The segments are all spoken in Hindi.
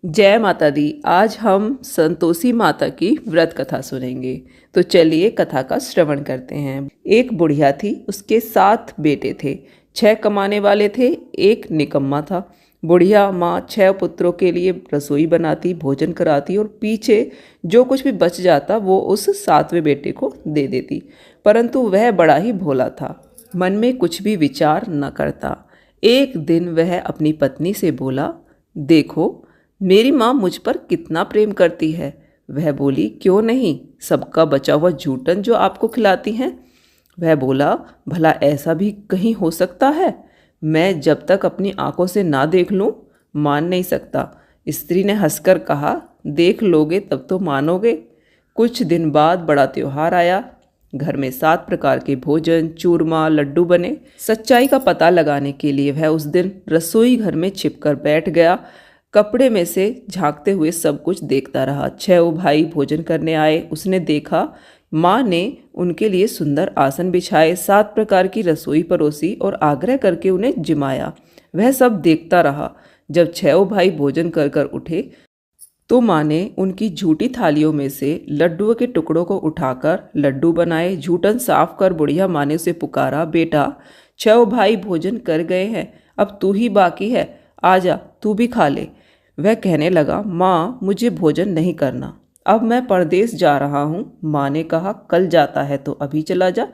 जय माता दी। आज हम संतोषी माता की व्रत कथा सुनेंगे। तो चलिए कथा का श्रवण करते हैं। एक बुढ़िया थी, उसके 7 बेटे थे। 6 कमाने वाले थे, एक निकम्मा था। बुढ़िया माँ 6 पुत्रों के लिए रसोई बनाती, भोजन कराती और पीछे जो कुछ भी बच जाता वो उस 7वें बेटे को दे देती। परंतु वह बड़ा ही भोला था, मन में कुछ भी विचार न करता। एक दिन वह अपनी पत्नी से बोला, देखो मेरी माँ मुझ पर कितना प्रेम करती है। वह बोली, क्यों नहीं, सबका बचा हुआ जूठन जो आपको खिलाती हैं। वह बोला, भला ऐसा भी कहीं हो सकता है? मैं जब तक अपनी आंखों से ना देख लूं मान नहीं सकता। स्त्री ने हंसकर कहा, देख लोगे तब तो मानोगे। कुछ दिन बाद बड़ा त्योहार आया। घर में 7 प्रकार के भोजन, चूरमा, लड्डू बने। सच्चाई का पता लगाने के लिए वह उस दिन रसोई घर में छिपकर बैठ गया। कपड़े में से झांकते हुए सब कुछ देखता रहा। 6 भाई भोजन करने आए। उसने देखा माँ ने उनके लिए सुंदर आसन बिछाए, 7 प्रकार की रसोई परोसी और आग्रह करके उन्हें जिमाया। वह सब देखता रहा। जब 6 भाई भोजन कर कर उठे तो माँ ने उनकी झूठी थालियों में से लड्डुओं के टुकड़ों को उठाकर लड्डू बनाए। झूठन साफ कर बुढ़िया माँ ने उसे पुकारा, बेटा 6 भाई भोजन कर गए हैं, अब तू ही बाकी है, आजा तू भी खा ले। वह कहने लगा, माँ मुझे भोजन नहीं करना, अब मैं परदेश जा रहा हूँ। माँ ने कहा, कल जाता है तो अभी चला जा।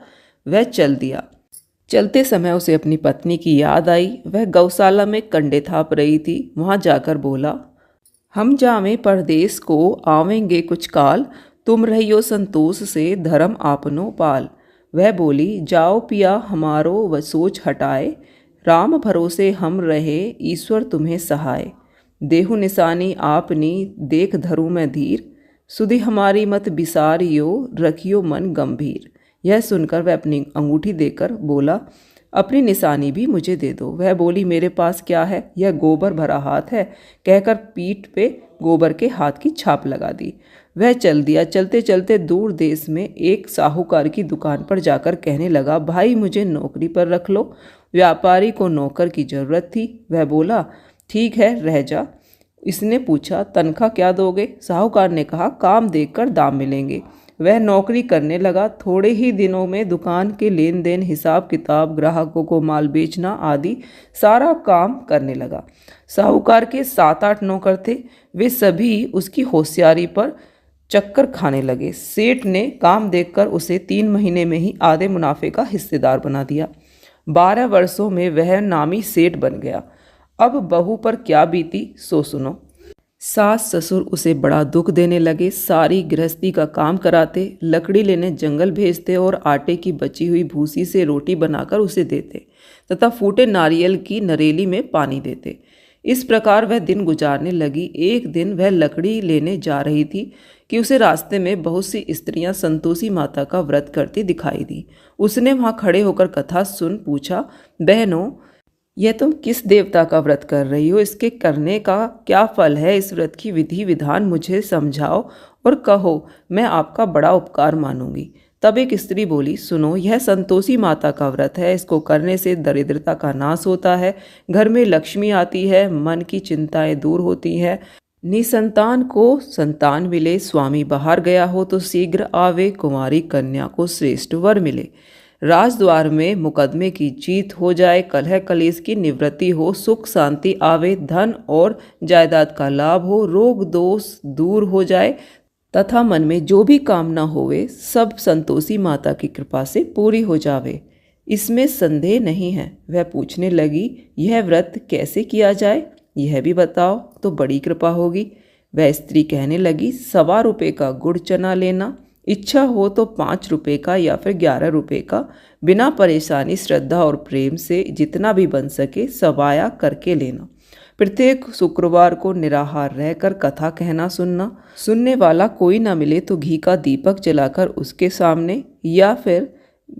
वह चल दिया। चलते समय उसे अपनी पत्नी की याद आई। वह गौशाला में कंडे थाप रही थी। वहाँ जाकर बोला, हम जावें परदेस को, आवेंगे कुछ काल, तुम रहियो संतोष से, धर्म आपनो पाल। वह बोली, जाओ पिया हमारो व सोच हटाए, राम भरोसे हम रहे, ईश्वर तुम्हें सहाय। देहु निशानी आपनी, देख धरू मैं धीर, सुधि हमारी मत बिसारियो, रखियो मन गंभीर। यह सुनकर वह अपनी अंगूठी देकर बोला, अपनी निशानी भी मुझे दे दो। वह बोली, मेरे पास क्या है, यह गोबर भरा हाथ है। कहकर पीठ पे गोबर के हाथ की छाप लगा दी। वह चल दिया। चलते चलते दूर देश में एक साहूकार की दुकान पर जाकर कहने लगा, भाई मुझे नौकरी पर रख लो। व्यापारी को नौकर की जरूरत थी। वह बोला, ठीक है रह जा। इसने पूछा, तनख्वाह क्या दोगे? साहूकार ने कहा, काम देखकर दाम मिलेंगे। वह नौकरी करने लगा। थोड़े ही दिनों में दुकान के लेन देन, हिसाब किताब, ग्राहकों को माल बेचना आदि सारा काम करने लगा। साहूकार के 7-8 नौकर थे। वे सभी उसकी होशियारी पर चक्कर खाने लगे। सेठ ने काम देखकर उसे 3 महीने में ही आधे मुनाफे का हिस्सेदार बना दिया। 12 वर्षों में वह नामी सेठ बन गया। अब बहू पर क्या बीती सो सुनो। सास ससुर उसे बड़ा दुख देने लगे। सारी गृहस्थी का काम कराते, लकड़ी लेने जंगल भेजते और आटे की बची हुई भूसी से रोटी बनाकर उसे देते तथा फूटे नारियल की नरेली में पानी देते। इस प्रकार वह दिन गुजारने लगी। एक दिन वह लकड़ी लेने जा रही थी कि उसे रास्ते में बहुत सी स्त्रियां संतोषी माता का व्रत करती दिखाई दी। उसने वहां खड़े होकर कथा सुन पूछा, बहनों यह तुम किस देवता का व्रत कर रही हो? इसके करने का क्या फल है? इस व्रत की विधि विधान मुझे समझाओ और कहो, मैं आपका बड़ा उपकार मानूंगी। तब एक स्त्री बोली, सुनो, यह संतोषी माता का व्रत है। इसको करने से दरिद्रता का नाश होता है, घर में लक्ष्मी आती है, मन की चिंताएं दूर होती हैं, निसंतान को संतान मिले, स्वामी बाहर गया हो तो शीघ्र आवे, कुंवारी कन्या को श्रेष्ठ वर मिले, राजद्वार में मुकदमे की जीत हो जाए, कलह कलेश की निवृत्ति हो, सुख शांति आवे, धन और जायदाद का लाभ हो, रोग दोष दूर हो जाए तथा मन में जो भी कामना होवे सब संतोषी माता की कृपा से पूरी हो जावे, इसमें संदेह नहीं है। वह पूछने लगी, यह व्रत कैसे किया जाए, यह भी बताओ तो बड़ी कृपा होगी। वह स्त्री कहने लगी, 1.25 रुपये का गुड़ चना लेना, इच्छा हो तो 5 रुपये का या फिर 11 रुपये का, बिना परेशानी श्रद्धा और प्रेम से जितना भी बन सके सवाया करके लेना। प्रत्येक शुक्रवार को निराहार रहकर कथा कहना सुनना। सुनने वाला कोई ना मिले तो घी का दीपक जलाकर उसके सामने या फिर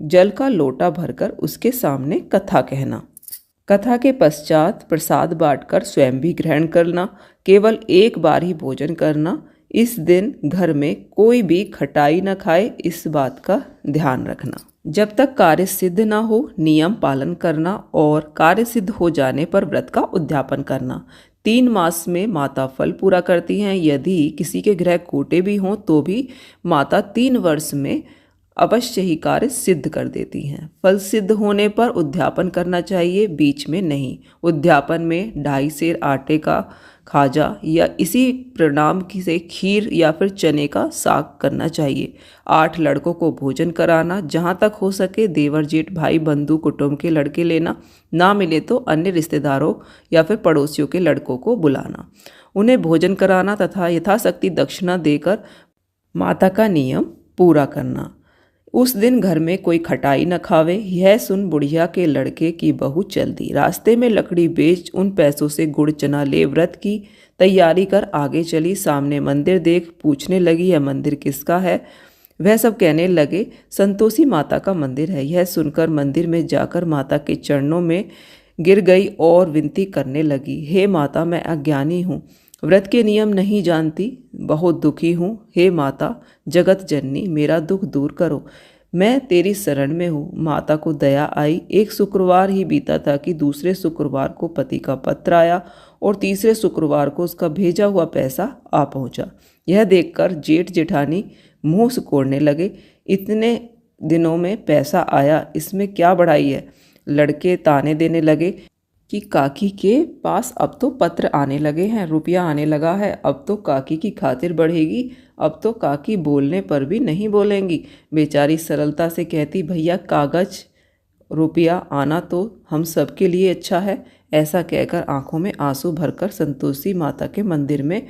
जल का लोटा भरकर उसके सामने कथा कहना। कथा के पश्चात प्रसाद बांटकर स्वयं भी ग्रहण करना। केवल एक बार ही भोजन करना। इस दिन घर में कोई भी खटाई न खाए, इस बात का ध्यान रखना। जब तक कार्य सिद्ध न हो नियम पालन करना और कार्य सिद्ध हो जाने पर व्रत का उद्यापन करना। 3 मास में माता फल पूरा करती हैं। यदि किसी के ग्रह कोटे भी हों तो भी माता 3 वर्ष में अवश्य ही कार्य सिद्ध कर देती हैं। फल सिद्ध होने पर उद्यापन करना चाहिए, बीच में नहीं। उद्यापन में 2.5 सेर आटे का खाजा या इसी प्रणाम से खीर या फिर चने का साग करना चाहिए। 8 लड़कों को भोजन कराना, जहाँ तक हो सके देवर जेठ भाई बंधु कुटुंब के लड़के लेना, ना मिले तो अन्य रिश्तेदारों या फिर पड़ोसियों के लड़कों को बुलाना, उन्हें भोजन कराना तथा यथाशक्ति दक्षिणा देकर माता का नियम पूरा करना। उस दिन घर में कोई खटाई न खावे। यह सुन बुढ़िया के लड़के की बहू चल दी। रास्ते में लकड़ी बेच उन पैसों से गुड़ चना ले व्रत की तैयारी कर आगे चली। सामने मंदिर देख पूछने लगी, यह मंदिर किसका है? वह सब कहने लगे संतोषी माता का मंदिर है। यह सुनकर मंदिर में जाकर माता के चरणों में गिर गई और विनती करने लगी, हे माता, मैं अज्ञानी हूँ, व्रत के नियम नहीं जानती, बहुत दुखी हूँ। हे माता जगत जननी, मेरा दुख दूर करो, मैं तेरी शरण में हूँ। माता को दया आई। एक शुक्रवार ही बीता था कि दूसरे शुक्रवार को पति का पत्र आया और तीसरे शुक्रवार को उसका भेजा हुआ पैसा आ पहुँचा। यह देखकर जेठ जेठानी मुँह सिकोड़ने लगे, इतने दिनों में पैसा आया, इसमें क्या बड़ाई है? लड़के ताने देने लगे कि काकी के पास अब तो पत्र आने लगे हैं, रुपया आने लगा है, अब तो काकी की खातिर बढ़ेगी, अब तो काकी बोलने पर भी नहीं बोलेंगी। बेचारी सरलता से कहती, भैया कागज रुपया आना तो हम सब के लिए अच्छा है। ऐसा कहकर आंखों में आंसू भरकर संतोषी माता के मंदिर में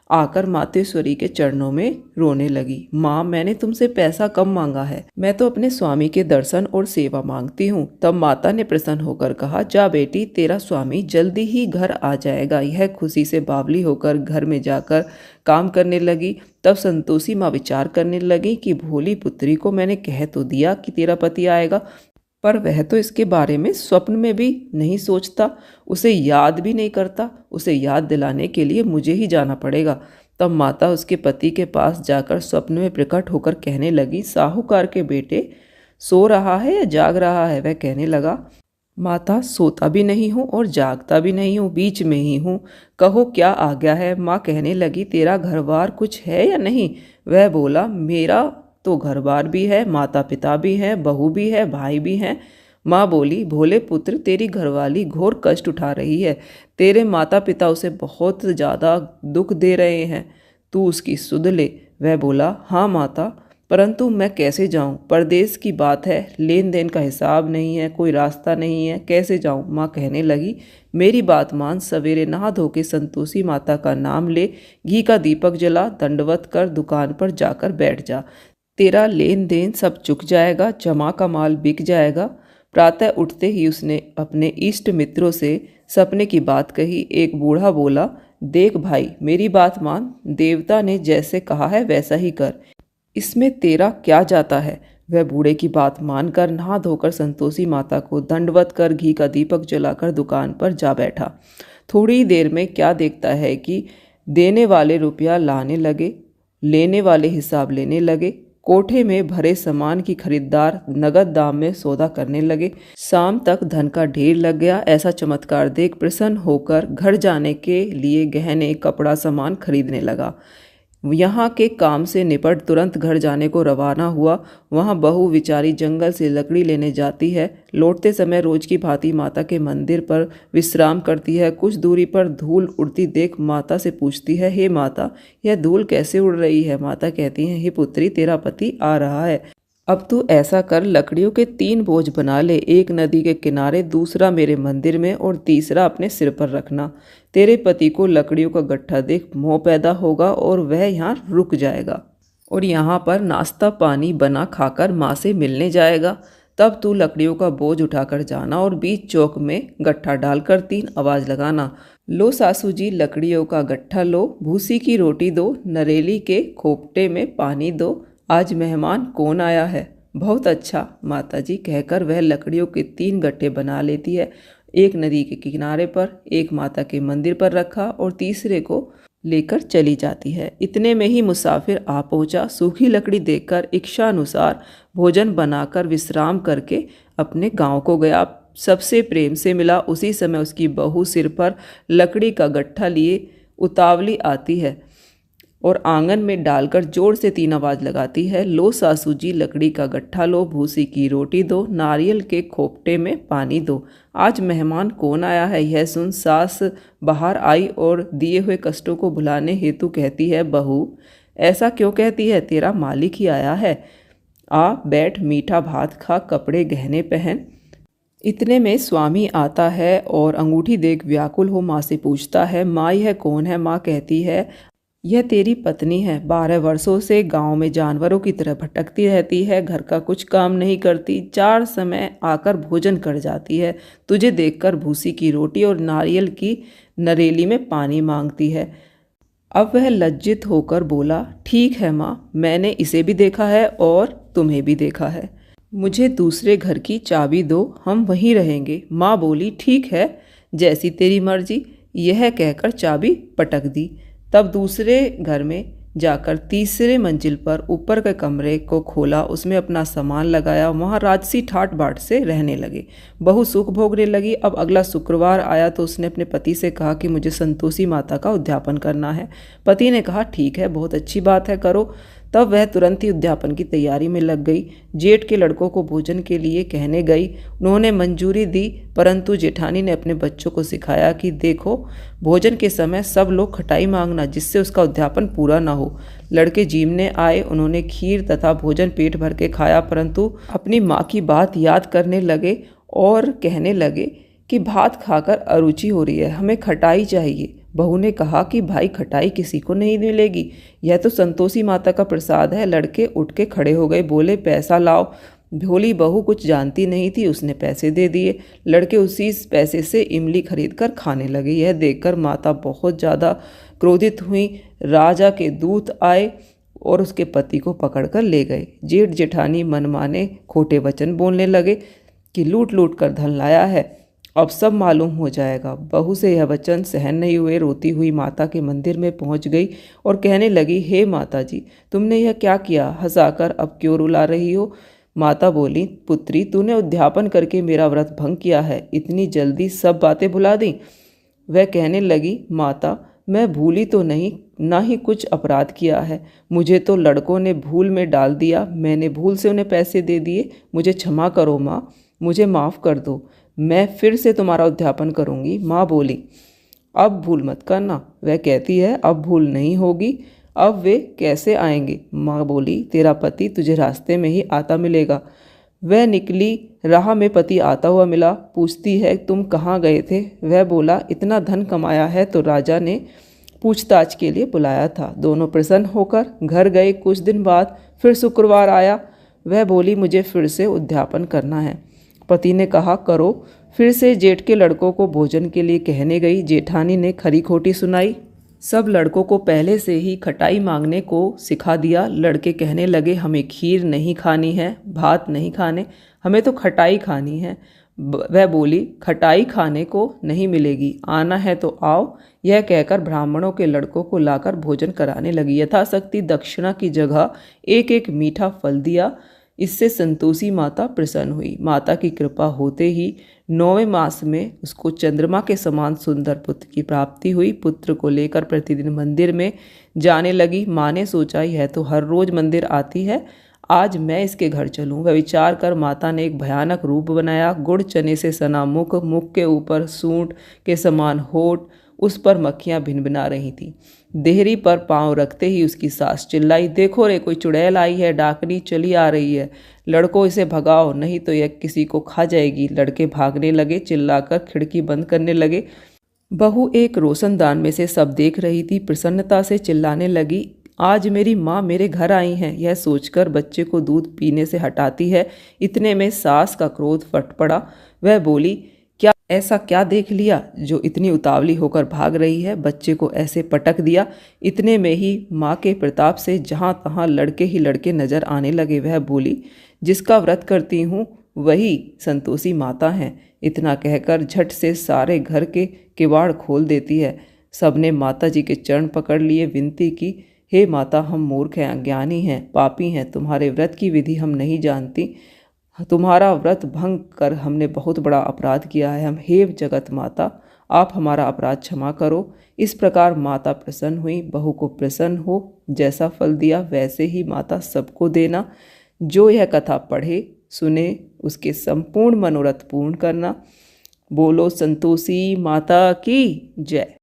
आकर मातेश्वरी के चरणों में रोने लगी। माँ, मैंने तुमसे पैसा कम मांगा है, मैं तो अपने स्वामी के दर्शन और सेवा मांगती हूँ। तब माता ने प्रसन्न होकर कहा, जा बेटी, तेरा स्वामी जल्दी ही घर आ जाएगा। यह खुशी से बावली होकर घर में जाकर काम करने लगी। तब संतोषी माँ विचार करने लगी कि भोली पुत्री को मैंने कह तो दिया कि तेरा पति आएगा, पर वह तो इसके बारे में स्वप्न में भी नहीं सोचता, उसे याद भी नहीं करता। उसे याद दिलाने के लिए मुझे ही जाना पड़ेगा। तब माता उसके पति के पास जाकर स्वप्न में प्रकट होकर कहने लगी, साहूकार के बेटे सो रहा है या जाग रहा है? वह कहने लगा, माता, सोता भी नहीं हूँ और जागता भी नहीं हूँ, बीच में ही हूँ, कहो क्या आ गया है? माँ कहने लगी, तेरा घरबार कुछ है या नहीं? वह बोला, मेरा तो घर बार भी है, माता पिता भी हैं, बहू भी है, भाई भी हैं। माँ बोली, भोले पुत्र, तेरी घरवाली घोर कष्ट उठा रही है, तेरे माता पिता उसे बहुत ज़्यादा दुख दे रहे हैं, तू उसकी सुध ले। वह बोला, हाँ माता, परंतु मैं कैसे जाऊँ? परदेश की बात है, लेन देन का हिसाब नहीं है, कोई रास्ता नहीं है, कैसे जाऊँ? माँ कहने लगी, मेरी बात मान, सवेरे नहा धो के संतोषी माता का नाम ले, घी का दीपक जला, दंडवत कर दुकान पर जाकर बैठ जा, तेरा लेन देन सब चुक जाएगा, जमा का माल बिक जाएगा। प्रातः उठते ही उसने अपने इष्ट मित्रों से सपने की बात कही। एक बूढ़ा बोला, देख भाई, मेरी बात मान, देवता ने जैसे कहा है वैसा ही कर, इसमें तेरा क्या जाता है? वह बूढ़े की बात मानकर नहा धोकर संतोषी माता को दंडवत कर घी का दीपक जलाकर दुकान पर जा बैठा। थोड़ी देर में क्या देखता है कि देने वाले रुपया लाने लगे, लेने वाले हिसाब लेने लगे। कोठे में भरे सामान की खरीदार नगद दाम में सौदा करने लगे। शाम तक धन का ढेर लग गया। ऐसा चमत्कार देख प्रसन्न होकर घर जाने के लिए गहने कपड़ा सामान खरीदने लगा। यहाँ के काम से निपट तुरंत घर जाने को रवाना हुआ। वहाँ बहू विचारी जंगल से लकड़ी लेने जाती है। लौटते समय रोज की भांति माता के मंदिर पर विश्राम करती है। कुछ दूरी पर धूल उड़ती देख माता से पूछती है, हे माता, यह धूल कैसे उड़ रही है? माता कहती है, हे पुत्री, तेरा पति आ रहा है, अब तू ऐसा कर, लकड़ियों के 3 बोझ बना ले, एक नदी के किनारे, दूसरा मेरे मंदिर में और तीसरा अपने सिर पर रखना। तेरे पति को लकड़ियों का गट्ठा देख मोह पैदा होगा और वह यहाँ रुक जाएगा और यहाँ पर नाश्ता पानी बना खाकर माँ से मिलने जाएगा। तब तू लकड़ियों का बोझ उठाकर जाना और बीच चौक में गट्ठा डालकर 3 आवाज़ लगाना, लो सासू जी लकड़ियों का गट्ठा लो, भूसी की रोटी दो, नरेली के खोपटे में पानी दो, आज मेहमान कौन आया है? बहुत अच्छा माता जी कहकर वह लकड़ियों के 3 गट्ठे बना लेती है। एक नदी के किनारे पर, एक माता के मंदिर पर रखा और तीसरे को लेकर चली जाती है। इतने में ही मुसाफिर आ पहुंचा। सूखी लकड़ी देखकर इच्छानुसार भोजन बनाकर विश्राम करके अपने गांव को गया। सबसे प्रेम से मिला। उसी समय उसकी बहू सिर पर लकड़ी का गट्ठा लिए उतावली आती है और आंगन में डालकर जोर से 3 आवाज़ लगाती है, लो सासू जी लकड़ी का गट्ठा लो, भूसी की रोटी दो, नारियल के खोपटे में पानी दो। आज मेहमान कौन आया है यह सुन सास बाहर आई और दिए हुए कष्टों को भुलाने हेतु कहती है, बहू ऐसा क्यों कहती है, तेरा मालिक ही आया है, आ बैठ मीठा भात खा, कपड़े गहने पहन। इतने में स्वामी आता है और अंगूठी देख व्याकुल हो माँ से पूछता है, माँ यह कौन है। माँ कहती है, यह तेरी पत्नी है, 12 वर्षों से गांव में जानवरों की तरह भटकती रहती है, घर का कुछ काम नहीं करती, 4 समय आकर भोजन कर जाती है, तुझे देखकर भूसी की रोटी और नारियल की नरेली में पानी मांगती है। अब वह लज्जित होकर बोला, ठीक है माँ, मैंने इसे भी देखा है और तुम्हें भी देखा है, मुझे दूसरे घर की चाबी दो, हम वहीं रहेंगे। माँ बोली, ठीक है, जैसी तेरी मर्जी। यह कहकर चाबी पटक दी। तब दूसरे घर में जाकर तीसरे मंजिल पर ऊपर के कमरे को खोला, उसमें अपना सामान लगाया, वहाँ राजसी ठाट बाट से रहने लगे। बहू सुख भोगने लगी। अब अगला शुक्रवार आया तो उसने अपने पति से कहा कि मुझे संतोषी माता का उद्यापन करना है। पति ने कहा, ठीक है, बहुत अच्छी बात है, करो। तब वह तुरंत ही उद्यापन की तैयारी में लग गई। जेठ के लड़कों को भोजन के लिए कहने गई। उन्होंने मंजूरी दी, परंतु जेठानी ने अपने बच्चों को सिखाया कि देखो, भोजन के समय सब लोग खटाई मांगना, जिससे उसका उद्यापन पूरा ना हो। लड़के जीमने आए, उन्होंने खीर तथा भोजन पेट भर के खाया, परंतु अपनी माँ की बात याद करने लगे और कहने लगे कि भात खाकर अरुचि हो रही है, हमें खटाई चाहिए। बहू ने कहा कि भाई खटाई किसी को नहीं मिलेगी, यह तो संतोषी माता का प्रसाद है। लड़के उठ के खड़े हो गए, बोले पैसा लाओ। भोली बहू कुछ जानती नहीं थी, उसने पैसे दे दिए। लड़के उसी पैसे से इमली खरीद कर खाने लगे। यह देखकर माता बहुत ज़्यादा क्रोधित हुई। राजा के दूत आए और उसके पति को पकड़कर ले गए। जेठ जेठानी मनमाने खोटे वचन बोलने लगे कि लूट लूट कर धन लाया है, अब सब मालूम हो जाएगा। बहू से यह वचन सहन नहीं हुए, रोती हुई माता के मंदिर में पहुंच गई और कहने लगी, हे माता जी, तुमने यह क्या किया, हंसाकर अब क्यों रुला रही हो। माता बोली, पुत्री, तूने उद्यापन करके मेरा व्रत भंग किया है, इतनी जल्दी सब बातें भुला दी। वह कहने लगी, माता, मैं भूली तो नहीं, ना ही कुछ अपराध किया है, मुझे तो लड़कों ने भूल में डाल दिया, मैंने भूल से उन्हें पैसे दे दिए, मुझे क्षमा करो माँ, मुझे माफ़ कर दो, मैं फिर से तुम्हारा उद्यापन करूँगी। माँ बोली, अब भूल मत करना। वह कहती है, अब भूल नहीं होगी, अब वे कैसे आएंगे। माँ बोली, तेरा पति तुझे रास्ते में ही आता मिलेगा। वह निकली, राह में पति आता हुआ मिला। पूछती है, तुम कहाँ गए थे। वह बोला, इतना धन कमाया है तो राजा ने पूछताछ के लिए बुलाया था। दोनों प्रसन्न होकर घर गए। कुछ दिन बाद फिर शुक्रवार आया। वह बोली, मुझे फिर से उद्यापन करना है। पति ने कहा, करो। फिर से जेठ के लड़कों को भोजन के लिए कहने गई। जेठानी ने खरी खोटी सुनाई। सब लड़कों को पहले से ही खटाई मांगने को सिखा दिया। लड़के कहने लगे, हमें खीर नहीं खानी है, भात नहीं खाने, हमें तो खटाई खानी है। वह बोली, खटाई खाने को नहीं मिलेगी, आना है तो आओ। यह कहकर ब्राह्मणों के लड़कों को लाकर भोजन कराने लगी। यथाशक्ति दक्षिणा की जगह एक एक मीठा फल दिया। इससे संतोषी माता प्रसन्न हुई। माता की कृपा होते ही 9वें मास में उसको चंद्रमा के समान सुंदर पुत्र की प्राप्ति हुई। पुत्र को लेकर प्रतिदिन मंदिर में जाने लगी। माँ ने सोचा, यह तो हर रोज मंदिर आती है, आज मैं इसके घर चलूं। वह विचार कर माता ने एक भयानक रूप बनाया। गुड़ चने से सना मुख, मुख के ऊपर सूंड के समान होठ, उस पर मक्खियां भिनभिना रही थीं। देहरी पर पांव रखते ही उसकी सास चिल्लाई, देखो रे, कोई चुड़ैल आई है, डाकनी चली आ रही है, लड़कों इसे भगाओ, नहीं तो यह किसी को खा जाएगी। लड़के भागने लगे, चिल्लाकर खिड़की बंद करने लगे। बहू एक रोशनदान में से सब देख रही थी। प्रसन्नता से चिल्लाने लगी, आज मेरी माँ मेरे घर आई हैं। यह सोचकर बच्चे को दूध पीने से हटाती है। इतने में सास का क्रोध फट पड़ा। वह बोली, क्या ऐसा क्या देख लिया जो इतनी उतावली होकर भाग रही है। बच्चे को ऐसे पटक दिया। इतने में ही माँ के प्रताप से जहाँ तहाँ लड़के ही लड़के नजर आने लगे। वह बोली, जिसका व्रत करती हूँ वही संतोषी माता हैं। इतना कहकर झट से सारे घर के किवाड़ खोल देती है। सबने माता जी के चरण पकड़ लिए, विनती की, हे माता, हम मूर्ख हैं, अज्ञानी हैं, पापी हैं, तुम्हारे व्रत की विधि हम नहीं जानती, तुम्हारा व्रत भंग कर हमने बहुत बड़ा अपराध किया है। हम हे जगत माता, आप हमारा अपराध क्षमा करो। इस प्रकार माता प्रसन्न हुई। बहू को प्रसन्न हो, जैसा फल दिया वैसे ही माता सबको देना। जो यह कथा पढ़े सुने उसके संपूर्ण मनोरथ पूर्ण करना। बोलो संतोषी माता की जय।